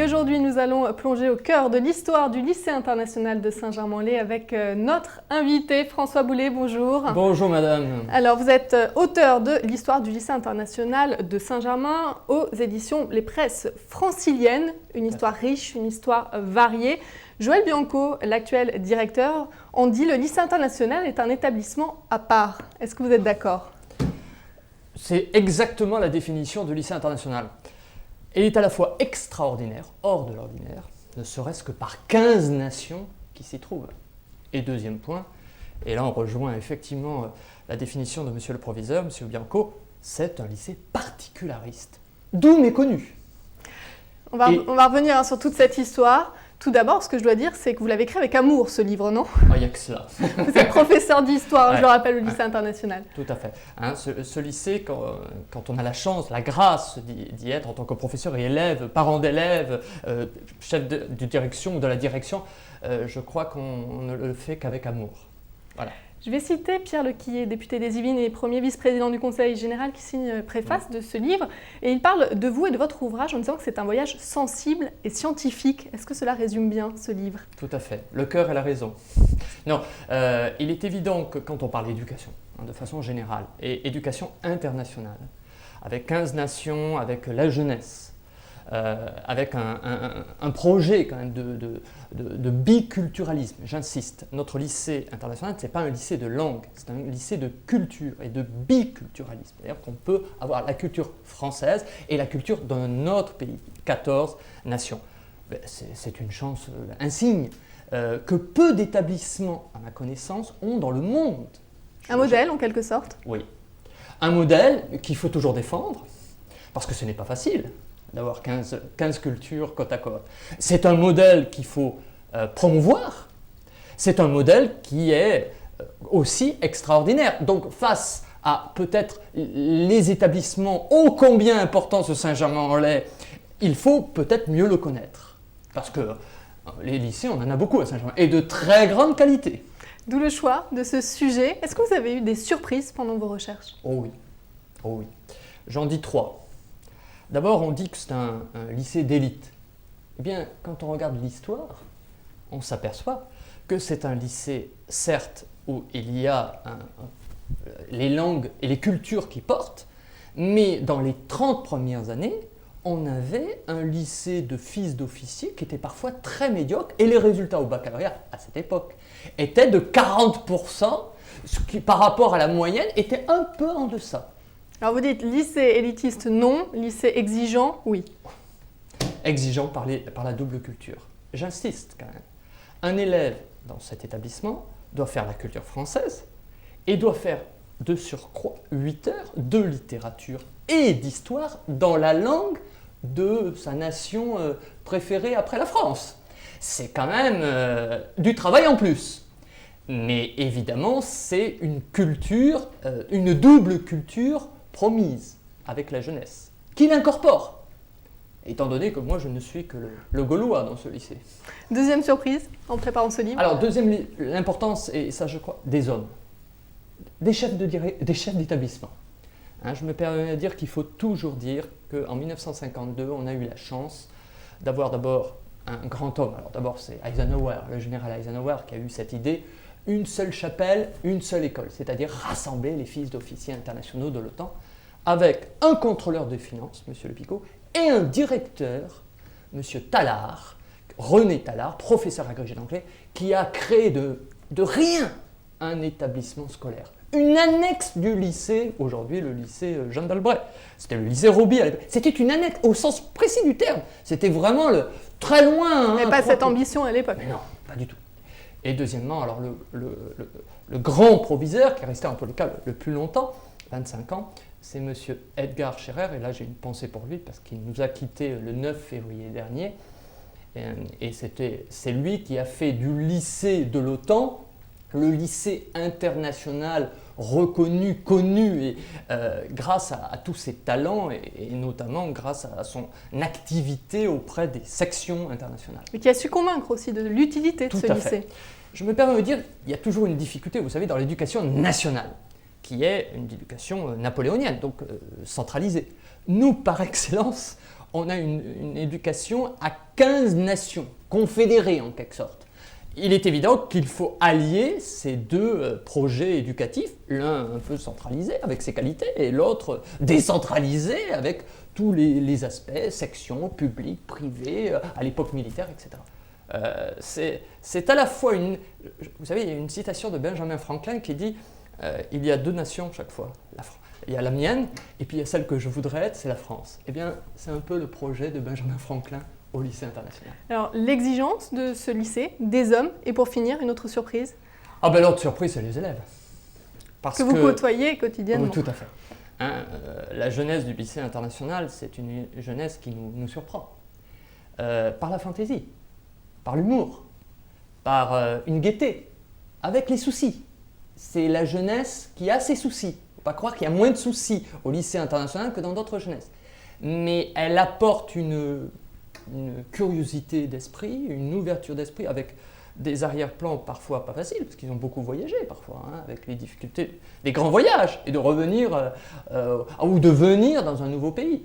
Et aujourd'hui, nous allons plonger au cœur de l'histoire du lycée international de Saint-Germain-en-Laye avec notre invité François Boulet. Bonjour. Bonjour madame. Alors, vous êtes auteur de l'histoire du lycée international de Saint-Germain aux éditions Les Presses Franciliennes. Une histoire riche, une histoire variée. Joël Bianco, l'actuel directeur, en dit le lycée international est un établissement à part. Est-ce que vous êtes d'accord ? C'est exactement la définition de lycée international. Il est à la fois extraordinaire, hors de l'ordinaire, ne serait-ce que par 15 nations qui s'y trouvent. Et deuxième point, et là on rejoint effectivement la définition de monsieur le proviseur, monsieur Bianco, c'est un lycée particulariste, d'où méconnu. On va revenir sur toute cette histoire. Tout d'abord, ce que je dois dire, c'est que vous l'avez écrit avec amour, ce livre, non ? Il n'y a que cela. Vous êtes professeur d'histoire, je le rappelle, au lycée international. Tout à fait. Ce lycée, quand on a la chance, la grâce d'y être en tant que professeur et élève, parent d'élève, chef de direction ou de la direction, je crois qu'on ne le fait qu'avec amour. Voilà. Je vais citer Pierre Lequillet, député des Yvelines et premier vice-président du Conseil général qui signe préface de ce livre. Et il parle de vous et de votre ouvrage en disant que c'est un voyage sensible et scientifique. Est-ce que cela résume bien ce livre ? Tout à fait. Le cœur et la raison. Non, il est évident que quand on parle d'éducation, de façon générale, et éducation internationale, avec 15 nations, avec la jeunesse, avec un projet quand même de biculturalisme, j'insiste. Notre lycée international, ce n'est pas un lycée de langue, c'est un lycée de culture et de biculturalisme. C'est-à-dire qu'on peut avoir la culture française et la culture d'un autre pays, 14 nations. C'est une chance insigne que peu d'établissements, à ma connaissance, ont dans le monde. Un modèle, en quelque sorte ? Oui. Un modèle qu'il faut toujours défendre, parce que ce n'est pas facile d'avoir 15 cultures côte à côte. C'est un modèle qu'il faut promouvoir. C'est un modèle qui est aussi extraordinaire. Donc face à peut-être les établissements ô combien importants de Saint-Germain-en-Laye, il faut peut-être mieux le connaître. Parce que les lycées, on en a beaucoup à Saint-Germain, et de très grande qualité. D'où le choix de ce sujet. Est-ce que vous avez eu des surprises pendant vos recherches ? Oh oui. J'en dis 3. D'abord, on dit que c'est un lycée d'élite. Eh bien, quand on regarde l'histoire, on s'aperçoit que c'est un lycée, certes, où il y a les langues et les cultures qui portent, mais dans les 30 premières années, on avait un lycée de fils d'officiers qui était parfois très médiocre, et les résultats au baccalauréat, à cette époque, étaient de 40%, ce qui, par rapport à la moyenne, était un peu en deçà. Alors vous dites lycée élitiste non, lycée exigeant oui. Exigeant par la double culture. J'insiste quand même. Un élève dans cet établissement doit faire la culture française et doit faire de surcroît 8 heures de littérature et d'histoire dans la langue de sa nation préférée après la France. C'est quand même du travail en plus. Mais évidemment, c'est une culture, une double culture promise avec la jeunesse, qui l'incorpore, étant donné que moi je ne suis que le Gaulois dans ce lycée. Deuxième surprise en préparant ce livre. Alors l'importance, et ça je crois, des hommes, des chefs d'établissement. Je me permets de dire qu'il faut toujours dire qu'en 1952, on a eu la chance d'avoir d'abord un grand homme. Alors d'abord c'est Eisenhower, le général Eisenhower qui a eu cette idée, une seule chapelle, une seule école, c'est-à-dire rassembler les fils d'officiers internationaux de l'OTAN avec un contrôleur des finances, M. Le Picot, et un directeur, M. Tallard, René Tallard, professeur agrégé d'anglais, qui a créé de rien un établissement scolaire. Une annexe du lycée, aujourd'hui le lycée Jean d'Albret, c'était le lycée Roby à l'époque. C'était une annexe au sens précis du terme, c'était vraiment très loin. Mais pas cette ambition à l'époque. Mais non, pas du tout. Et deuxièmement, alors le grand proviseur, qui est resté en tous les cas le plus longtemps, 25 ans, c'est M. Edgar Scherer, et là j'ai une pensée pour lui parce qu'il nous a quittés le 9 février dernier, et c'est lui qui a fait du lycée de l'OTAN le lycée international reconnu, connu, et grâce à tous ses talents et notamment grâce à son activité auprès des sections internationales. Mais qui a su convaincre aussi de l'utilité de ce lycée. Fait. Je me permets de dire, il y a toujours une difficulté, vous savez, dans l'éducation nationale, qui est une éducation napoléonienne, donc centralisée. Nous, par excellence, on a une éducation à 15 nations, confédérées en quelque sorte. Il est évident qu'il faut allier ces deux projets éducatifs, l'un un peu centralisé avec ses qualités et l'autre décentralisé avec tous les aspects, sections, publiques, privées, à l'époque militaire, etc. C'est à la fois vous savez, il y a une citation de Benjamin Franklin qui dit il y a deux nations chaque fois. Il y a la mienne et puis il y a celle que je voudrais être, c'est la France. Eh bien, c'est un peu le projet de Benjamin Franklin au lycée international. Alors, l'exigence de ce lycée, des hommes, et pour finir, une autre surprise. Ah ben l'autre surprise, c'est les élèves. Parce que vous côtoyez quotidiennement. Oui, tout à fait. La jeunesse du lycée international, c'est une jeunesse qui nous surprend. Par la fantaisie, par l'humour, par une gaieté, avec les soucis. C'est la jeunesse qui a ses soucis. Il ne faut pas croire qu'il y a moins de soucis au lycée international que dans d'autres jeunesses. Mais elle apporte une curiosité d'esprit, une ouverture d'esprit avec des arrière-plans parfois pas faciles, parce qu'ils ont beaucoup voyagé parfois, avec les difficultés des grands voyages, et de revenir ou de venir dans un nouveau pays.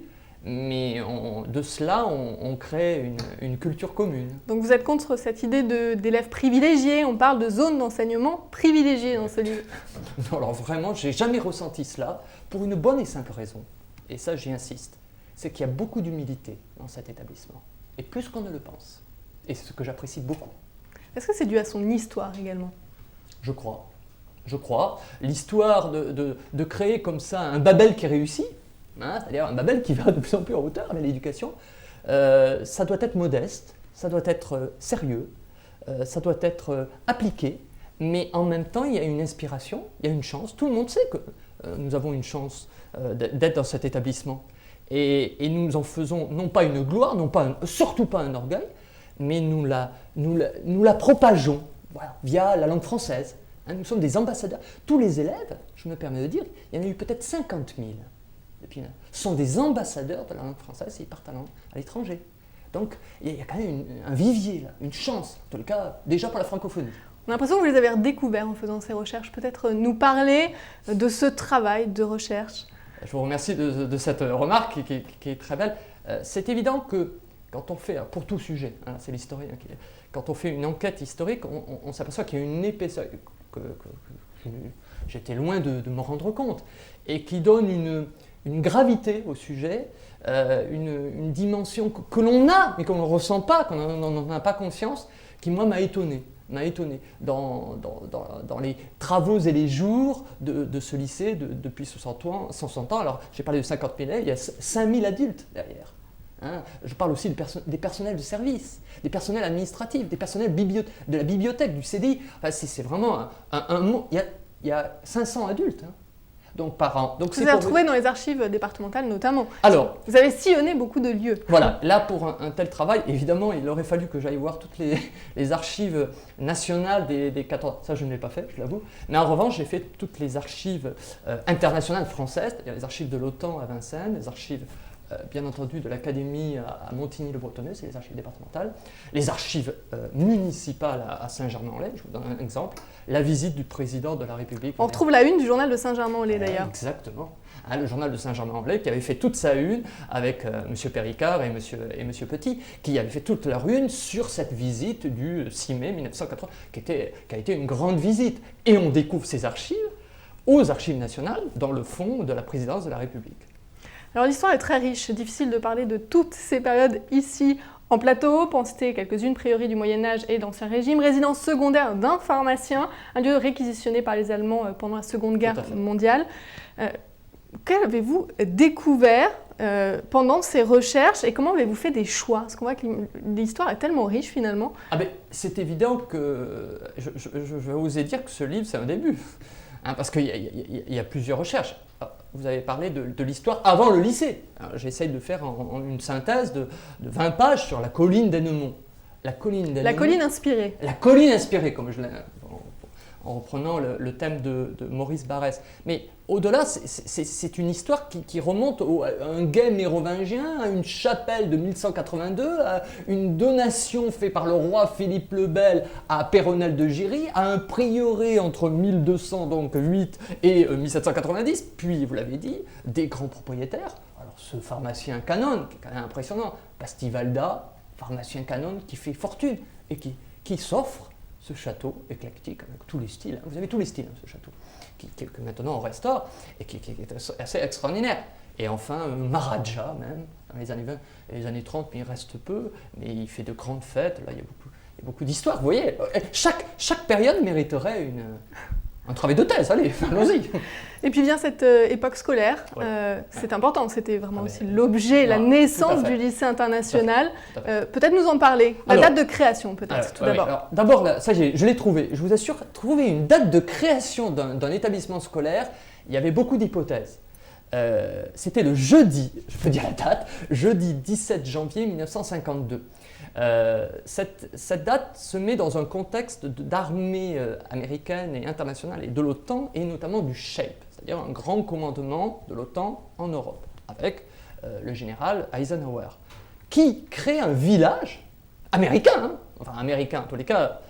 Mais de cela, on crée une culture commune. Donc vous êtes contre cette idée d'élèves privilégiés, on parle de zones d'enseignement privilégiées dans ce livre. Non, alors vraiment, je n'ai jamais ressenti cela, pour une bonne et simple raison, et ça j'y insiste, c'est qu'il y a beaucoup d'humilité dans cet établissement, et plus qu'on ne le pense, et c'est ce que j'apprécie beaucoup. Est-ce que c'est dû à son histoire également ? Je crois. L'histoire de créer comme ça un Babel qui réussit, c'est-à-dire un Babel qui va de plus en plus en hauteur avec l'éducation, ça doit être modeste, ça doit être sérieux, ça doit être appliqué, mais en même temps il y a une inspiration, il y a une chance. Tout le monde sait que nous avons une chance d'être dans cet établissement. Et nous en faisons non pas une gloire, surtout pas un orgueil, mais nous la propageons via la langue française. Nous sommes des ambassadeurs. Tous les élèves, je me permets de dire, il y en a eu peut-être 50 000, sont des ambassadeurs de la langue française et ils partent à l'étranger. Donc il y a quand même un vivier, là, une chance, en tout cas déjà pour la francophonie. On a l'impression que vous les avez redécouverts en faisant ces recherches. Peut-être nous parler de ce travail de recherche. Je vous remercie de cette remarque qui est très belle. C'est évident que quand on fait, pour tout sujet, c'est l'historien, quand on fait une enquête historique, on s'aperçoit qu'il y a une épaisseur que j'étais loin de me rendre compte, et qui donne une gravité au sujet, une dimension que l'on a, mais qu'on ne ressent pas, qu'on n'en a pas conscience, qui moi m'a étonné dans les travaux et les jours de ce lycée depuis 160 ans. Alors j'ai parlé de 50 000 élèves, il y a 5 000 adultes derrière. Je parle aussi des personnels de service, des personnels administratifs, des personnels de la bibliothèque, du CDI. Enfin, c'est vraiment un monde. Il y a 500 adultes donc par an. Donc vous avez retrouvé dans les archives départementales notamment. Alors, vous avez sillonné beaucoup de lieux. Voilà, là pour un tel travail, évidemment, il aurait fallu que j'aille voir toutes les archives nationales des 14... Ça, je ne l'ai pas fait, je l'avoue. Mais en revanche, j'ai fait toutes les archives internationales françaises, c'est-à-dire les archives de l'OTAN à Vincennes, les archives bien entendu de l'Académie à Montigny-le-Bretonneux, c'est les archives départementales, les archives municipales à Saint-Germain-en-Laye, je vous donne un exemple, la visite du président de la République. On retrouve la une du journal de Saint-Germain-en-Laye d'ailleurs. Exactement, le journal de Saint-Germain-en-Laye qui avait fait toute sa une avec M. Péricard et M. Petit, qui avaient fait toute leur une sur cette visite du 6 mai 1980, qui a été une grande visite. Et on découvre ces archives aux archives nationales dans le fond de la présidence de la République. Alors l'histoire est très riche, difficile de parler de toutes ces périodes ici en plateau. Pour en citer quelques-unes, prieuré du Moyen-Âge et d'Ancien Régime, résidence secondaire d'un pharmacien, un lieu réquisitionné par les Allemands pendant la Seconde Guerre mondiale. Qu'avez-vous découvert pendant ces recherches et comment avez-vous fait des choix? Parce qu'on voit que l'histoire est tellement riche finalement. C'est évident que, je vais oser dire que ce livre c'est un début, parce qu'il y a plusieurs recherches. Vous avez parlé de l'histoire avant le lycée. J'essaye de faire une synthèse de 20 pages sur la colline d'Ennemont. La colline inspirée. La colline inspirée, comme je l'ai... en reprenant le thème de Maurice Barrès. Mais au-delà, c'est une histoire qui remonte à un guet mérovingien, à une chapelle de 1182, à une donation faite par le roi Philippe le Bel à Péronnel de Giry, à un prieuré entre 1208 et 1790, puis, vous l'avez dit, des grands propriétaires. Alors, ce pharmacien canon, qui est quand même impressionnant, Bastivalda, pharmacien canon qui fait fortune et qui s'offre ce château éclectique avec tous les styles. Vous avez tous les styles, ce château, que maintenant on restaure et qui est assez extraordinaire. Et enfin, Maharaja même, dans les années 20 et les années 30, mais il reste peu, mais il fait de grandes fêtes, là il y a beaucoup d'histoires, vous voyez. Chaque période mériterait un travail de thèse, allez, allons-y. Et puis vient cette époque scolaire, c'est important, c'était vraiment aussi l'objet, la naissance du lycée international. Peut-être nous en parler, la date de création peut-être tout d'abord. D'abord, ça je l'ai trouvé, je vous assure, trouver une date de création d'un établissement scolaire, il y avait beaucoup d'hypothèses. C'était le jeudi, je peux dire la date, jeudi 17 janvier 1952. Cette date se met dans un contexte d'armée américaine et internationale et de l'OTAN et notamment du SHAPE, c'est-à-dire un grand commandement de l'OTAN en Europe, avec le général Eisenhower, qui crée un village américain, enfin américain en tous les cas,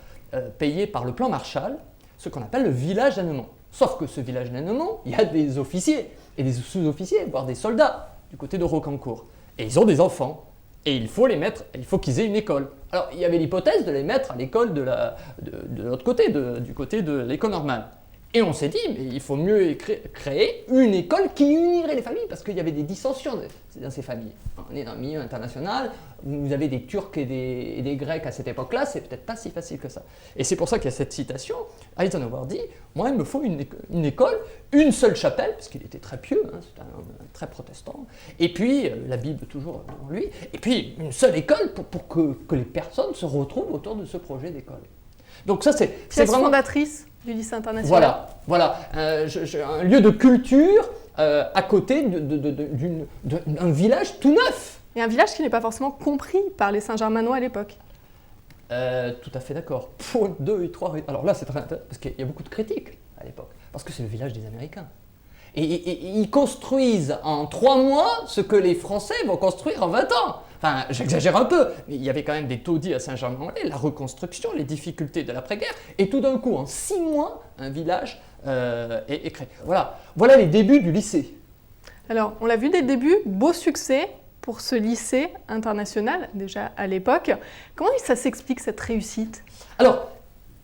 payé par le plan Marshall, ce qu'on appelle le village d'Annemont. Sauf que ce village d'Annemont, il y a des officiers et des sous-officiers, voire des soldats du côté de Rocancourt. Et ils ont des enfants. Et il faut qu'ils aient une école. Alors, il y avait l'hypothèse de les mettre à l'école de l'autre côté, du côté de l'école normale. Et on s'est dit, mais il faut mieux créer une école qui unirait les familles, parce qu'il y avait des dissensions dans ces familles. On est dans un milieu international, vous avez des Turcs et des Grecs à cette époque-là, c'est peut-être pas si facile que ça. Et c'est pour ça qu'il y a cette citation, Eisenhower dit, moi il me faut une école, une seule chapelle, parce qu'il était très pieux, c'était un homme très protestant, et puis la Bible toujours devant lui, et puis une seule école pour que les personnes se retrouvent autour de ce projet d'école. Donc ça c'est vraiment fondatrice du lycée international. Voilà, un lieu de culture à côté d'un village tout neuf. Et un village qui n'est pas forcément compris par les Saint-Germanois à l'époque. Tout à fait d'accord. Pour 2 et 3. Alors là, c'est très intéressant parce qu'il y a beaucoup de critiques à l'époque, parce que c'est le village des Américains. Et ils construisent en 3 mois ce que les Français vont construire en 20 ans. Enfin, j'exagère un peu, mais il y avait quand même des taudis à Saint-Germain-en-Laye, la reconstruction, les difficultés de l'après-guerre, et tout d'un coup, en 6 mois, un village est créé. Voilà les débuts du lycée. Alors, on l'a vu dès le début, beau succès pour ce lycée international, déjà à l'époque. Comment ça s'explique, cette réussite ? Alors,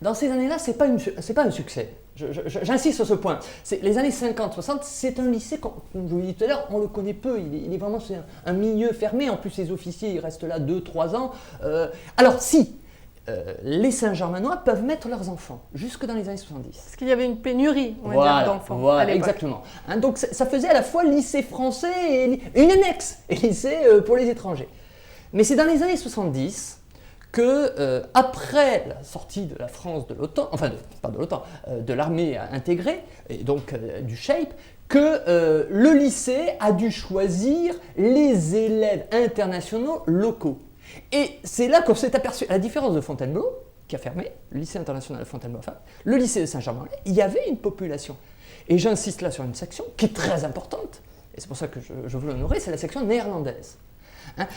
dans ces années-là, c'est pas un succès. J'insiste sur ce point. Les années 50-60, c'est un lycée, comme je vous l'ai dit tout à l'heure, on le connaît peu. Il est vraiment un milieu fermé. En plus, les officiers, ils restent là 2-3 ans. Alors, si, les Saint-Germanois peuvent mettre leurs enfants jusque dans les années 70. Parce qu'il y avait une pénurie, on va dire, d'enfants à l'époque. Exactement. Donc, ça faisait à la fois lycée français et une annexe, et lycée pour les étrangers. Mais c'est dans les années 70 que, après la sortie de la France de l'OTAN, enfin, pas de l'OTAN, de l'armée intégrée, et donc du SHAPE, que le lycée a dû choisir les élèves internationaux locaux. Et c'est là qu'on s'est aperçu, à la différence de Fontainebleau, qui a fermé, le lycée international de Fontainebleau, enfin, le lycée de Saint-Germain-en-Laye, il y avait une population. Et j'insiste là sur une section qui est très importante, et c'est pour ça que je veux l'honorer, c'est la section néerlandaise.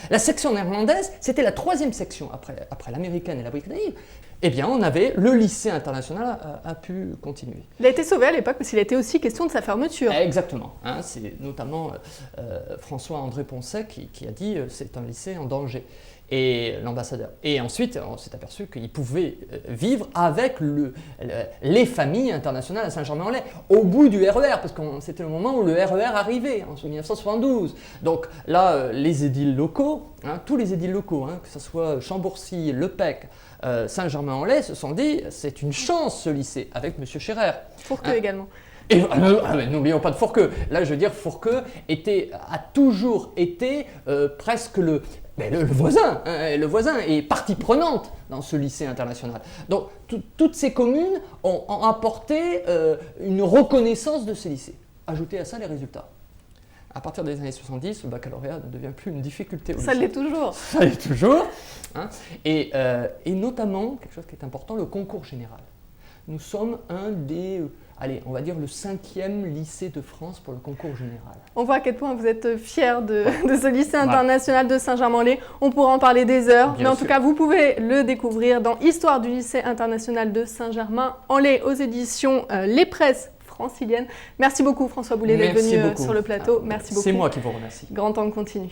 La section néerlandaise, c'était la 3e section après l'américaine et la britannique. Eh bien, on avait le lycée international a pu continuer. Il a été sauvé à l'époque parce qu'il a été aussi question de sa fermeture. Exactement. C'est notamment François-André Poncet qui a dit c'est un lycée en danger. Et l'ambassadeur. Et ensuite, on s'est aperçu qu'il pouvait vivre avec les familles internationales à Saint-Germain-en-Laye, au bout du RER, parce que c'était le moment où le RER arrivait, en 1972. Donc là, les édiles locaux, tous les édiles locaux, que ce soit Chambourcy, Lepec, Saint-Germain-en-Laye, se sont dit c'est une chance ce lycée, avec M. Scherer. Fourqueux également. Et n'oublions pas de Fourqueux. Là, je veux dire, Fourqueux a toujours été presque le voisin, le voisin est partie prenante dans ce lycée international. Donc, toutes ces communes ont apporté une reconnaissance de ces lycées. Ajoutez à ça les résultats. À partir des années 70, le baccalauréat ne devient plus une difficulté au lycée. Ça l'est toujours. Ça l'est toujours. Et notamment, quelque chose qui est important, le concours général. Nous sommes un des... on va dire le 5e lycée de France pour le concours général. On voit à quel point vous êtes fiers de ce lycée international de Saint-Germain-en-Laye. On pourra en parler des heures, mais en tout cas, vous pouvez le découvrir dans Histoire du lycée international de Saint-Germain-en-Laye aux éditions Les Presses francilienne. Merci beaucoup François Boulet d'être Merci venu beaucoup. sur le plateau. Merci beaucoup. C'est moi qui vous remercie. Grand temps continue.